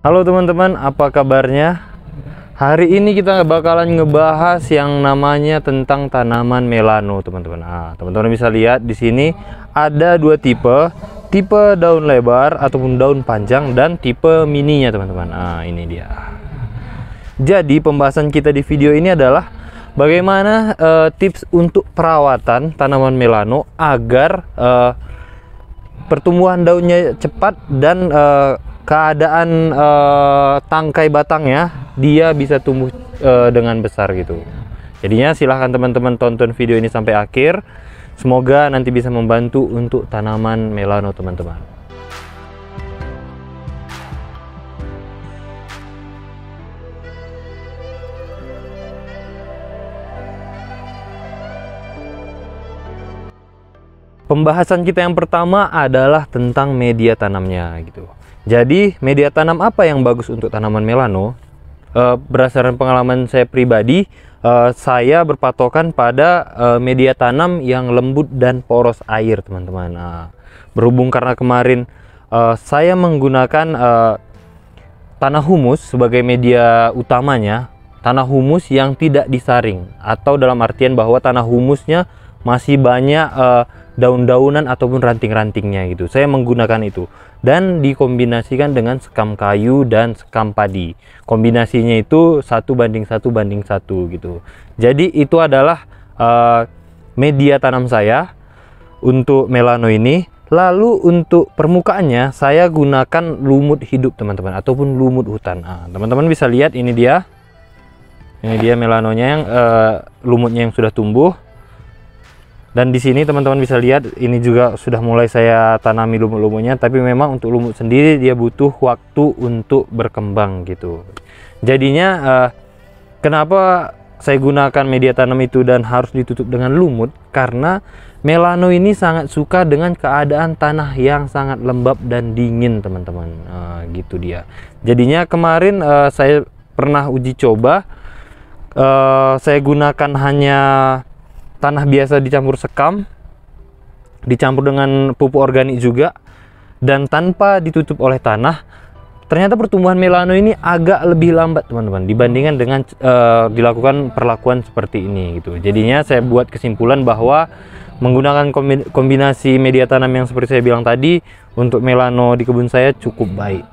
Halo teman-teman, apa kabarnya? Hari ini kita bakalan ngebahas yang namanya tentang tanaman melano, teman-teman. Teman-teman bisa lihat di sini ada dua tipe daun lebar ataupun daun panjang dan tipe mininya, teman-teman. Ini dia. Jadi pembahasan kita di video ini adalah bagaimana tips untuk perawatan tanaman melano agar pertumbuhan daunnya cepat dan keadaan tangkai batangnya dia bisa tumbuh dengan besar gitu. Jadinya silahkan teman-teman tonton video ini sampai akhir. Semoga nanti bisa membantu untuk tanaman melano, teman-teman. Pembahasan kita yang pertama adalah tentang media tanamnya gitu. Jadi media tanam apa yang bagus untuk tanaman melano? Berdasarkan pengalaman saya pribadi, saya berpatokan pada media tanam yang lembut dan poros air, teman-teman. Berhubung karena kemarin saya menggunakan tanah humus sebagai media utamanya, tanah humus yang tidak disaring, atau dalam artian bahwa tanah humusnya masih banyak daun-daunan ataupun ranting-rantingnya gitu. Saya menggunakan itu dan dikombinasikan dengan sekam kayu dan sekam padi. Kombinasinya itu 1:1 gitu. Jadi itu adalah media tanam saya untuk melano ini. Lalu untuk permukaannya saya gunakan lumut hidup, teman-teman, ataupun lumut hutan. Teman-teman bisa lihat ini dia melanonya yang lumutnya yang sudah tumbuh. Dan di sini teman-teman bisa lihat ini juga sudah mulai saya tanami lumut-lumutnya, tapi memang untuk lumut sendiri dia butuh waktu untuk berkembang gitu. Jadinya kenapa saya gunakan media tanam itu dan harus ditutup dengan lumut? Karena melano ini sangat suka dengan keadaan tanah yang sangat lembab dan dingin, teman-teman. Gitu dia. Jadinya kemarin saya pernah uji coba, saya gunakan hanya tanah biasa dicampur sekam, dicampur dengan pupuk organik juga, dan tanpa ditutup oleh tanah. Ternyata pertumbuhan melano ini agak lebih lambat, teman-teman, dibandingkan dengan dilakukan perlakuan seperti ini gitu. Jadinya saya buat kesimpulan bahwa menggunakan kombinasi media tanam yang seperti saya bilang tadi untuk melano di kebun saya cukup baik.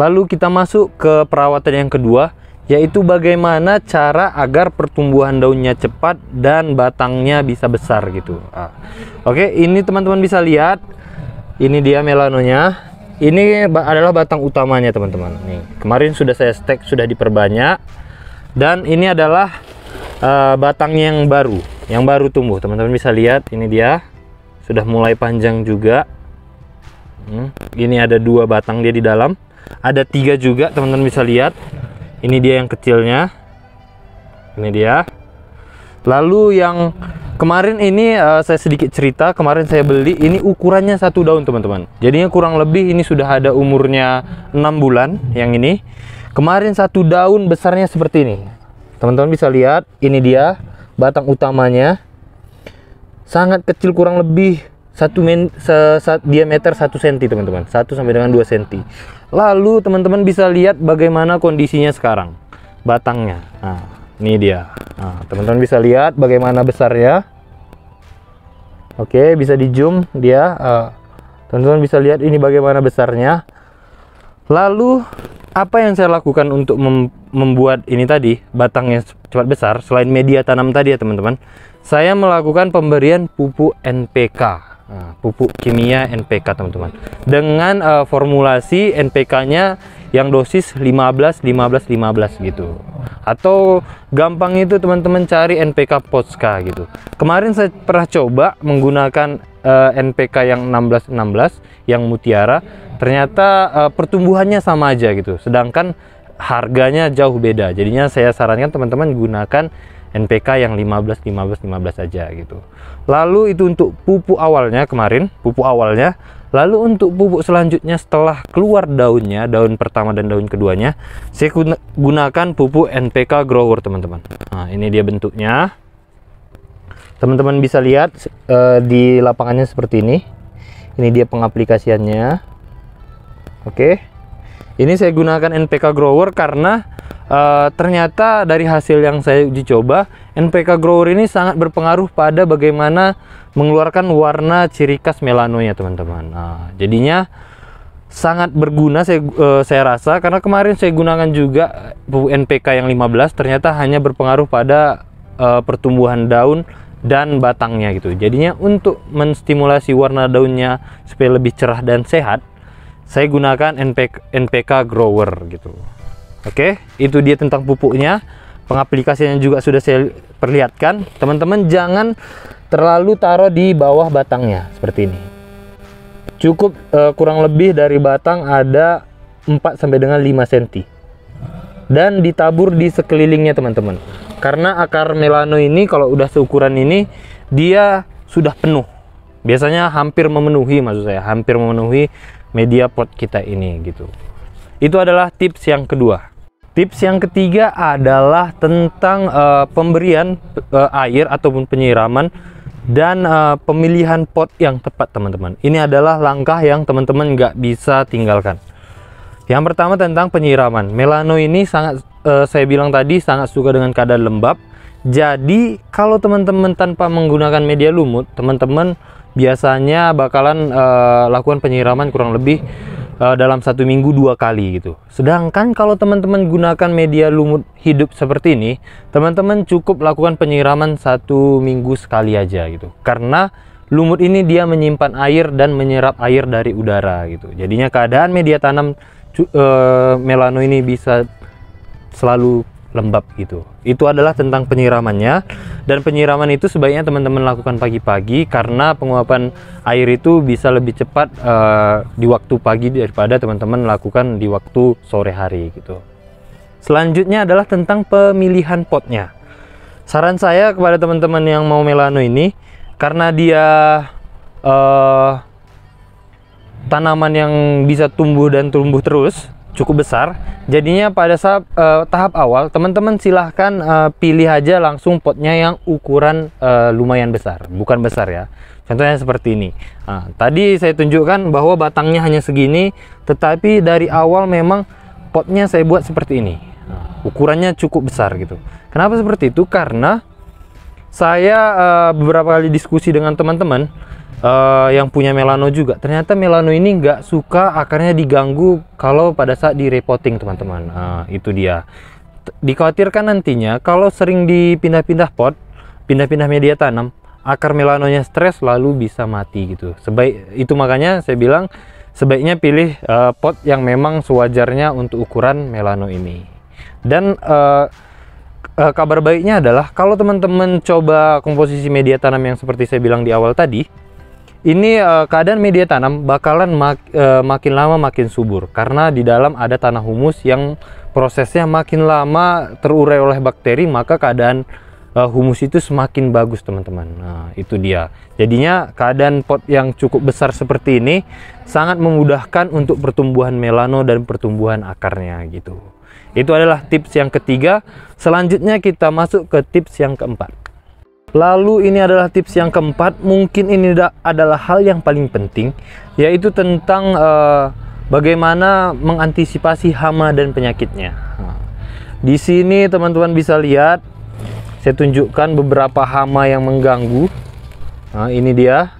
Lalu kita masuk ke perawatan yang kedua, yaitu bagaimana cara agar pertumbuhan daunnya cepat dan batangnya bisa besar gitu. Oke, ini teman-teman bisa lihat, ini dia melanonya. Ini adalah batang utamanya, teman-teman. Nih, kemarin sudah saya stek, sudah diperbanyak, dan ini adalah batangnya yang baru tumbuh. Teman-teman bisa lihat, ini dia sudah mulai panjang juga. Ini ada 2 batang dia di dalam, ada 3 juga, teman-teman bisa lihat. Ini dia yang kecilnya, ini dia. Lalu yang kemarin ini saya sedikit cerita, kemarin saya beli, ini ukurannya 1 daun, teman-teman. Jadinya kurang lebih ini sudah ada umurnya 6 bulan yang ini. Kemarin 1 daun besarnya seperti ini. Teman-teman bisa lihat, ini dia batang utamanya. Sangat kecil, kurang lebih diameter 1 cm, teman-teman, 1 sampai dengan 2 cm. Lalu teman-teman bisa lihat bagaimana kondisinya sekarang batangnya. Ini dia. Teman-teman bisa lihat bagaimana besarnya. Oke, bisa di zoom dia. Teman-teman bisa lihat ini bagaimana besarnya. Lalu apa yang saya lakukan untuk membuat ini tadi batangnya cepat besar selain media tanam tadi ya, teman-teman? Saya melakukan pemberian pupuk NPK. Pupuk kimia NPK, teman-teman, dengan formulasi NPK-nya yang dosis 15-15-15 gitu. Atau gampang itu teman-teman cari NPK Potska gitu. Kemarin saya pernah coba menggunakan NPK yang 16-16 yang mutiara, ternyata pertumbuhannya sama aja gitu, sedangkan harganya jauh beda. Jadinya saya sarankan teman-teman gunakan NPK yang 15-15-15 aja gitu. Lalu itu untuk pupuk awalnya kemarin, pupuk awalnya. Lalu untuk pupuk selanjutnya setelah keluar daunnya, daun pertama dan daun keduanya, saya gunakan pupuk NPK Grower, teman-teman. Ini dia bentuknya. Teman-teman bisa lihat di lapangannya seperti ini. Ini dia pengaplikasiannya. Oke. Ini saya gunakan NPK Grower karena ternyata dari hasil yang saya uji coba, NPK Grower ini sangat berpengaruh pada bagaimana mengeluarkan warna ciri khas melanonya teman-teman. Nah, jadinya sangat berguna saya rasa, karena kemarin saya gunakan juga pupuk NPK yang 15, ternyata hanya berpengaruh pada pertumbuhan daun dan batangnya gitu. Jadinya untuk menstimulasi warna daunnya supaya lebih cerah dan sehat, saya gunakan NPK Grower gitu. Oke, itu dia tentang pupuknya. Pengaplikasiannya juga sudah saya perlihatkan. Teman-teman jangan terlalu taruh di bawah batangnya seperti ini. Cukup kurang lebih dari batang ada 4 sampai dengan 5 cm. Dan ditabur di sekelilingnya teman-teman. Karena akar melano ini kalau udah seukuran ini dia sudah penuh. Biasanya hampir memenuhi, maksud saya hampir memenuhi media pot kita ini gitu. Itu adalah tips yang kedua. Tips yang ketiga adalah tentang pemberian air ataupun penyiraman dan pemilihan pot yang tepat teman-teman. Ini adalah langkah yang teman-teman nggak bisa tinggalkan. Yang pertama tentang penyiraman. Melano ini sangat saya bilang tadi sangat suka dengan keadaan lembab. Jadi kalau teman-teman tanpa menggunakan media lumut, teman-teman biasanya bakalan lakukan penyiraman kurang lebih dalam 1 minggu 2 kali gitu. Sedangkan kalau teman-teman gunakan media lumut hidup seperti ini, teman-teman cukup lakukan penyiraman 1 minggu sekali aja gitu. Karena lumut ini dia menyimpan air dan menyerap air dari udara gitu. Jadinya keadaan media tanam melano ini bisa selalu lembab gitu. Itu adalah tentang penyiramannya, dan penyiraman itu sebaiknya teman-teman lakukan pagi-pagi karena penguapan air itu bisa lebih cepat di waktu pagi daripada teman-teman lakukan di waktu sore hari gitu. Selanjutnya adalah tentang pemilihan potnya. Saran saya kepada teman-teman yang mau melano ini, karena dia tanaman yang bisa tumbuh dan tumbuh terus cukup besar, jadinya pada saat tahap awal teman-teman silahkan pilih aja langsung potnya yang ukuran lumayan besar, bukan besar ya. Contohnya seperti ini. Nah, tadi saya tunjukkan bahwa batangnya hanya segini, tetapi dari awal memang potnya saya buat seperti ini. Nah, ukurannya cukup besar gitu. Kenapa seperti itu? Karena saya beberapa kali diskusi dengan teman-teman yang punya melano juga, ternyata melano ini nggak suka akarnya diganggu kalau pada saat di repotting teman-teman. Itu dia, dikhawatirkan nantinya kalau sering dipindah-pindah pot, pindah-pindah media tanam, akar melanonya stres lalu bisa mati gitu. Itu makanya saya bilang sebaiknya pilih pot yang memang sewajarnya untuk ukuran melano ini. Dan kabar baiknya adalah kalau teman-teman coba komposisi media tanam yang seperti saya bilang di awal tadi, ini keadaan media tanam bakalan makin lama makin subur, karena di dalam ada tanah humus yang prosesnya makin lama terurai oleh bakteri, maka keadaan humus itu semakin bagus teman-teman. Nah itu dia, jadinya keadaan pot yang cukup besar seperti ini sangat memudahkan untuk pertumbuhan melano dan pertumbuhan akarnya gitu. Itu adalah tips yang ketiga. Selanjutnya kita masuk ke tips yang keempat. Lalu ini adalah tips yang keempat, mungkin ini adalah hal yang paling penting, yaitu tentang bagaimana mengantisipasi hama dan penyakitnya. Nah, di sini teman-teman bisa lihat, saya tunjukkan beberapa hama yang mengganggu. Nah, ini dia.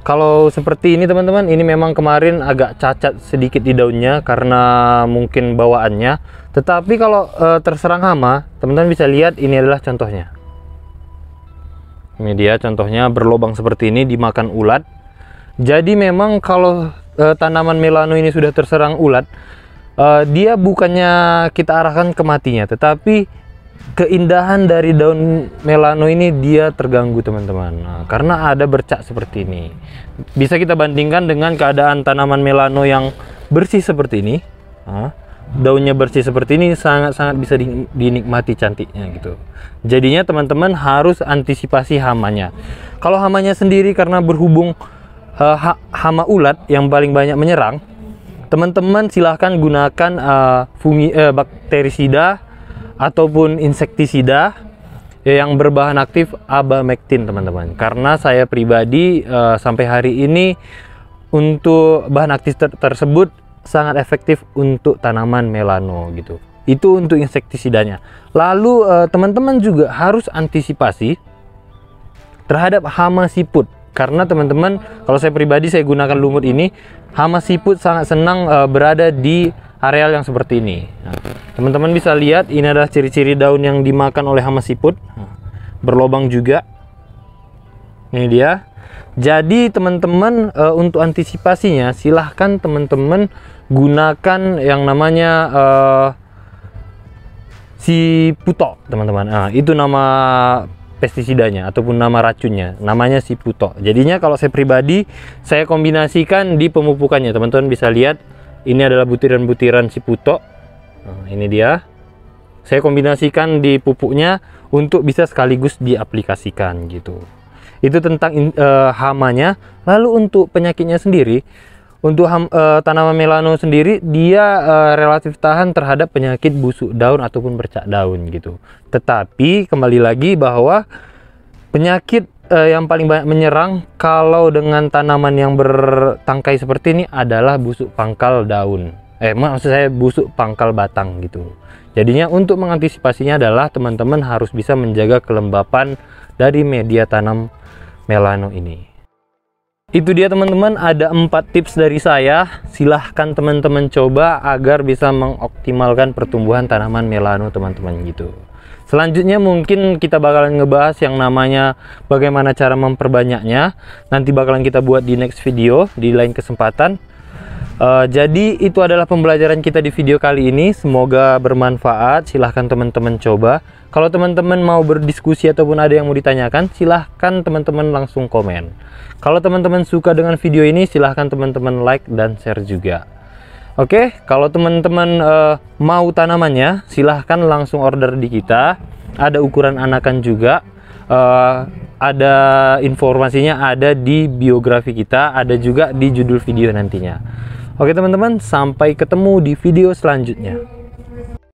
Kalau seperti ini teman-teman, ini memang kemarin agak cacat sedikit di daunnya karena mungkin bawaannya. Tetapi kalau terserang hama, teman-teman bisa lihat ini adalah contohnya. Ini dia contohnya, berlobang seperti ini dimakan ulat. Jadi memang kalau tanaman melano ini sudah terserang ulat, dia bukannya kita arahkan ke matinya, tetapi keindahan dari daun melano ini dia terganggu teman-teman. Nah, karena ada bercak seperti ini. Bisa kita bandingkan dengan keadaan tanaman melano yang bersih seperti ini. Nah, daunnya bersih seperti ini sangat-sangat bisa dinikmati cantiknya gitu. Jadinya teman-teman harus antisipasi hamanya. Kalau hamanya sendiri karena berhubung hama ulat yang paling banyak menyerang, teman-teman silahkan gunakan bakterisida ataupun insektisida yang berbahan aktif abamectin teman-teman. Karena saya pribadi sampai hari ini untuk bahan aktif tersebut sangat efektif untuk tanaman melano gitu. Itu untuk insektisidanya. Lalu teman-teman juga harus antisipasi terhadap hama siput, karena teman-teman, kalau saya pribadi saya gunakan lumut ini, hama siput sangat senang berada di areal yang seperti ini. Nah, teman-teman bisa lihat ini adalah ciri-ciri daun yang dimakan oleh hama siput. Berlobang juga. Ini dia. Jadi teman-teman, untuk antisipasinya silahkan teman-teman gunakan yang namanya si puto, teman-teman. Nah, itu nama pestisidanya ataupun nama racunnya, namanya si puto. Jadinya kalau saya pribadi, saya kombinasikan di pemupukannya. Teman-teman bisa lihat ini adalah butiran-butiran si puto. Nah, ini dia. Saya kombinasikan di pupuknya untuk bisa sekaligus diaplikasikan gitu. Itu tentang hamanya. Lalu untuk penyakitnya sendiri, untuk tanaman melano sendiri, dia relatif tahan terhadap penyakit busuk daun ataupun bercak daun gitu. Tetapi kembali lagi bahwa penyakit yang paling banyak menyerang kalau dengan tanaman yang bertangkai seperti ini adalah busuk pangkal daun. Maksud saya busuk pangkal batang gitu. Jadinya untuk mengantisipasinya adalah teman-teman harus bisa menjaga kelembapan dari media tanam melano ini. Itu dia teman-teman, ada 4 tips dari saya. Silahkan teman-teman coba agar bisa mengoptimalkan pertumbuhan tanaman melano teman-teman gitu. Selanjutnya mungkin kita bakalan ngebahas yang namanya bagaimana cara memperbanyaknya. Nanti bakalan kita buat di next video, di lain kesempatan. Jadi itu adalah pembelajaran kita di video kali ini. Semoga bermanfaat. Silahkan teman-teman coba. Kalau teman-teman mau berdiskusi ataupun ada yang mau ditanyakan, silahkan teman-teman langsung komen. Kalau teman-teman suka dengan video ini, silahkan teman-teman like dan share juga. Oke, kalau teman-teman mau tanamannya, silahkan langsung order di kita. Ada ukuran anakan juga. Ada informasinya, ada di biografi kita, ada juga di judul video nantinya. Oke teman-teman, sampai ketemu di video selanjutnya.